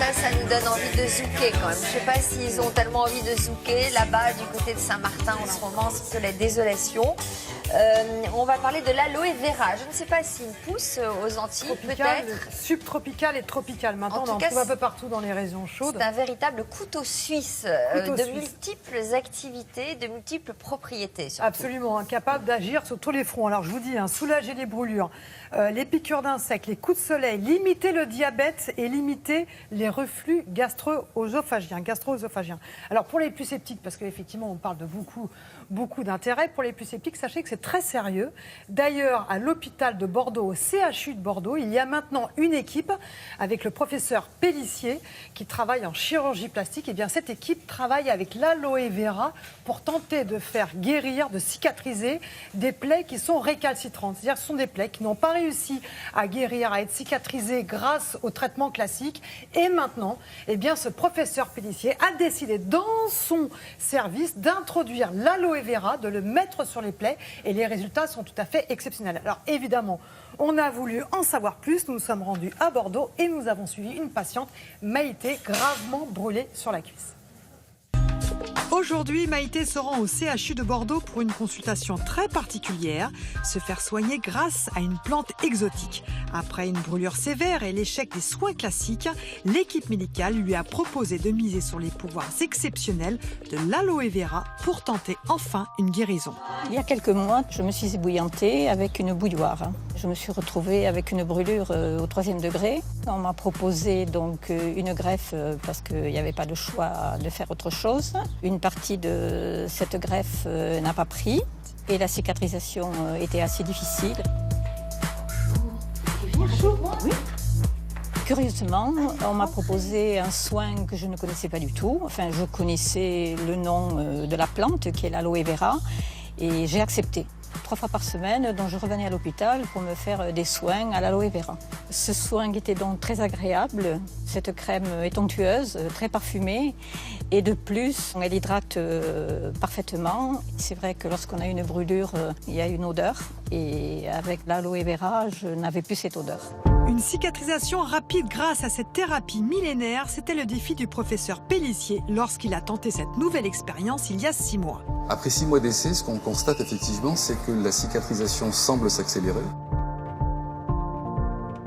ça nous donne envie de zouker quand même. Je ne sais pas s'ils ont tellement envie de zouker là-bas du côté de Saint-Martin en ce moment, c'est la désolation. On va parler de l'aloe vera. Je ne sais pas s'il pousse aux Antilles, peut-être. Subtropical et tropical. Maintenant, on en trouve un peu partout dans les régions chaudes. C'est un véritable couteau suisse de multiples activités, de multiples propriétés. Surtout. Absolument, incapable d'agir sur tous les fronts. Alors je vous dis, soulager les brûlures, les piqûres d'insectes, les coups de soleil, limiter le diabète et limiter les reflux gastro-œsophagiens. Alors pour les plus sceptiques, parce qu'effectivement on parle de beaucoup d'intérêt, pour les plus sceptiques, sachez que c'est très sérieux. D'ailleurs, à l'hôpital de Bordeaux, au CHU de Bordeaux, il y a maintenant une équipe avec le professeur Pellissier qui travaille en chirurgie plastique. Et bien cette équipe travaille avec l'aloe vera pour tenter de faire guérir, de cicatriser des plaies qui sont récalcitrantes. C'est-à-dire que ce sont des plaies qui n'ont pas réussi à guérir, à être cicatrisées grâce au traitement classique. Et maintenant, eh bien, ce professeur Pellissier a décidé dans son service d'introduire l'aloe vera, de le mettre sur les plaies. Et les résultats sont tout à fait exceptionnels. Alors évidemment, on a voulu en savoir plus. Nous nous sommes rendus à Bordeaux et nous avons suivi une patiente, Maïté, gravement brûlée sur la cuisse. Aujourd'hui, Maïté se rend au CHU de Bordeaux pour une consultation très particulière, se faire soigner grâce à une plante exotique. Après une brûlure sévère et l'échec des soins classiques, l'équipe médicale lui a proposé de miser sur les pouvoirs exceptionnels de l'aloe vera pour tenter enfin une guérison. Il y a quelques mois, je me suis ébouillantée avec une bouilloire. Je me suis retrouvée avec une brûlure au 3e degré. On m'a proposé donc une greffe parce qu'il n'y avait pas le choix de faire autre chose. Une partie de cette greffe n'a pas pris et la cicatrisation était assez difficile. Oui. Curieusement, on m'a proposé un soin que je ne connaissais pas du tout. Enfin, je connaissais le nom de la plante qui est l'aloe vera et j'ai accepté. 3 fois par semaine, donc je revenais à l'hôpital pour me faire des soins à l'aloe vera. Ce soin était donc très agréable. Cette crème est onctueuse, très parfumée et de plus, elle hydrate parfaitement. C'est vrai que lorsqu'on a une brûlure, il y a une odeur et avec l'aloe vera, je n'avais plus cette odeur. Une cicatrisation rapide grâce à cette thérapie millénaire, c'était le défi du professeur Pellissier lorsqu'il a tenté cette nouvelle expérience il y a 6 mois. Après 6 mois d'essai, ce qu'on constate effectivement, c'est que la cicatrisation semble s'accélérer.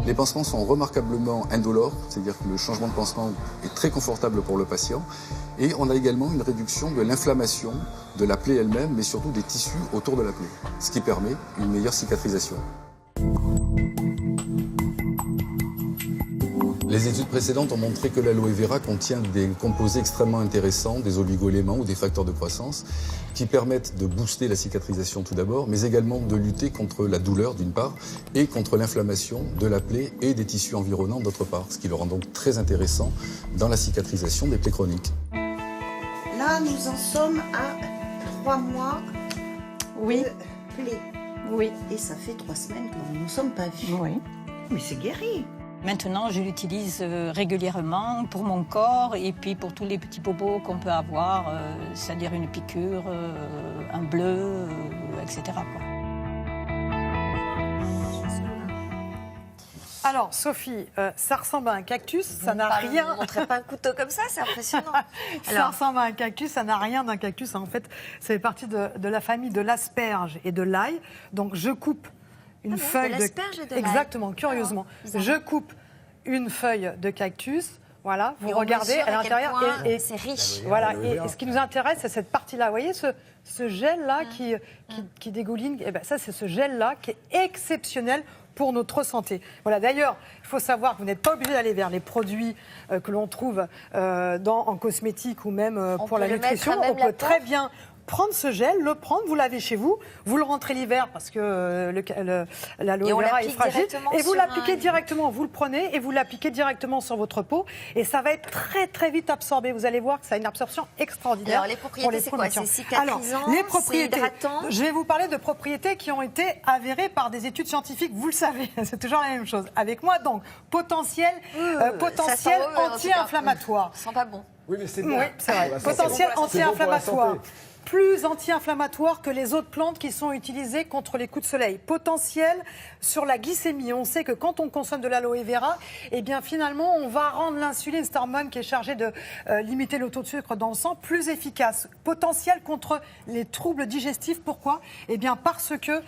Les pansements sont remarquablement indolores, c'est-à-dire que le changement de pansement est très confortable pour le patient. Et on a également une réduction de l'inflammation de la plaie elle-même, mais surtout des tissus autour de la plaie, ce qui permet une meilleure cicatrisation. Les études précédentes ont montré que l'aloe vera contient des composés extrêmement intéressants, des oligo-éléments ou des facteurs de croissance, qui permettent de booster la cicatrisation tout d'abord, mais également de lutter contre la douleur d'une part, et contre l'inflammation de la plaie et des tissus environnants d'autre part, ce qui le rend donc très intéressant dans la cicatrisation des plaies chroniques. Là, nous en sommes à 3 mois Oui. de plaie. Oui. Et ça fait 3 semaines que nous ne nous sommes pas vus. Oui. Mais c'est guéri. Maintenant, je l'utilise régulièrement pour mon corps et puis pour tous les petits bobos qu'on peut avoir, c'est-à-dire une piqûre, un bleu, etc. quoi. Alors, Sophie, ça ressemble à un cactus, ça n'a rien... Vous ne montrez pas un couteau comme ça, c'est impressionnant. Ça ressemble à un cactus, ça n'a rien d'un cactus. En fait, ça fait partie de la famille de l'asperge et de l'ail. Donc, je coupe une feuille de l'asperge et de l'ail. Exactement, curieusement. Je coupe une feuille de cactus. Voilà, vous Et regardez à l'intérieur et c'est riche. Voilà, et ce qui nous intéresse, c'est cette partie-là. Vous voyez ce gel-là qui dégouline, et ben ça, c'est ce gel-là qui est exceptionnel pour notre santé. Voilà, d'ailleurs, il faut savoir que vous n'êtes pas obligé d'aller vers les produits que l'on trouve en cosmétique ou même pour la nutrition. On peut très bien prendre ce gel, le prendre, vous l'avez chez vous, vous le rentrez l'hiver parce que l'aloe vera est fragile, et vous l'appliquez directement, vous le prenez et vous l'appliquez directement sur votre peau et ça va être très très vite absorbé. Vous allez voir que ça a une absorption extraordinaire. Alors les propriétés, c'est quoi? C'est cicatrisant, les propriétés, c'est hydratant. Je vais vous parler de propriétés qui ont été avérées par des études scientifiques, vous le savez, c'est toujours la même chose. Avec moi donc, potentiel anti-inflammatoire. Ça sent pas bon. Oui, mais c'est bien. Oui, c'est vrai. Potentiel anti-inflammatoire. plus anti-inflammatoire que les autres plantes qui sont utilisées contre les coups de soleil. Potentiel sur la glycémie. On sait que quand on consomme de l'aloe vera, eh bien finalement, on va rendre l'insuline, cette hormone qui est chargée de limiter le taux de sucre dans le sang, plus efficace. Potentiel contre les troubles digestifs. Pourquoi ? Eh bien parce que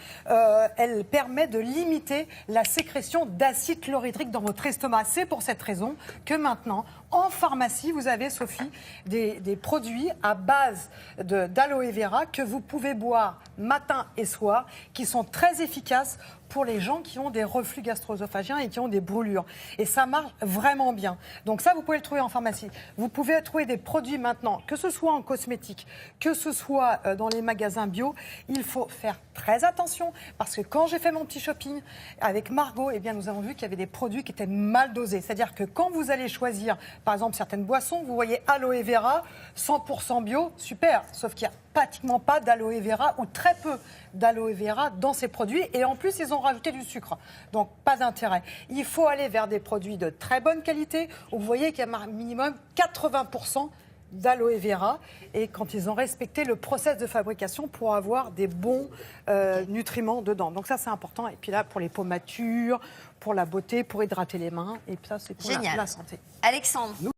elle permet de limiter la sécrétion d'acide chlorhydrique dans votre estomac. C'est pour cette raison que maintenant, en pharmacie, vous avez, Sophie, des produits à base d'aloe vera que vous pouvez boire matin et soir, qui sont très efficaces pour les gens qui ont des reflux gastro-œsophagiens et qui ont des brûlures. Et ça marche vraiment bien. Donc ça, vous pouvez le trouver en pharmacie. Vous pouvez trouver des produits maintenant, que ce soit en cosmétique, que ce soit dans les magasins bio. Il faut faire très attention parce que quand j'ai fait mon petit shopping avec Margot, eh bien, nous avons vu qu'il y avait des produits qui étaient mal dosés. C'est-à-dire que quand vous allez choisir, par exemple, certaines boissons, vous voyez aloe vera, 100% bio, super. Sauf qu'il n'y a pratiquement pas d'aloe vera ou très peu d'aloe vera dans ces produits. Et en plus, ils ont rajouté du sucre. Donc, pas d'intérêt. Il faut aller vers des produits de très bonne qualité où vous voyez qu'il y a un minimum 80% d'aloe vera et quand ils ont respecté le process de fabrication pour avoir des bons nutriments dedans. Donc ça, c'est important. Et puis là, pour les peaux matures, pour la beauté, pour hydrater les mains. Et puis ça, c'est pour la santé. Alexandre.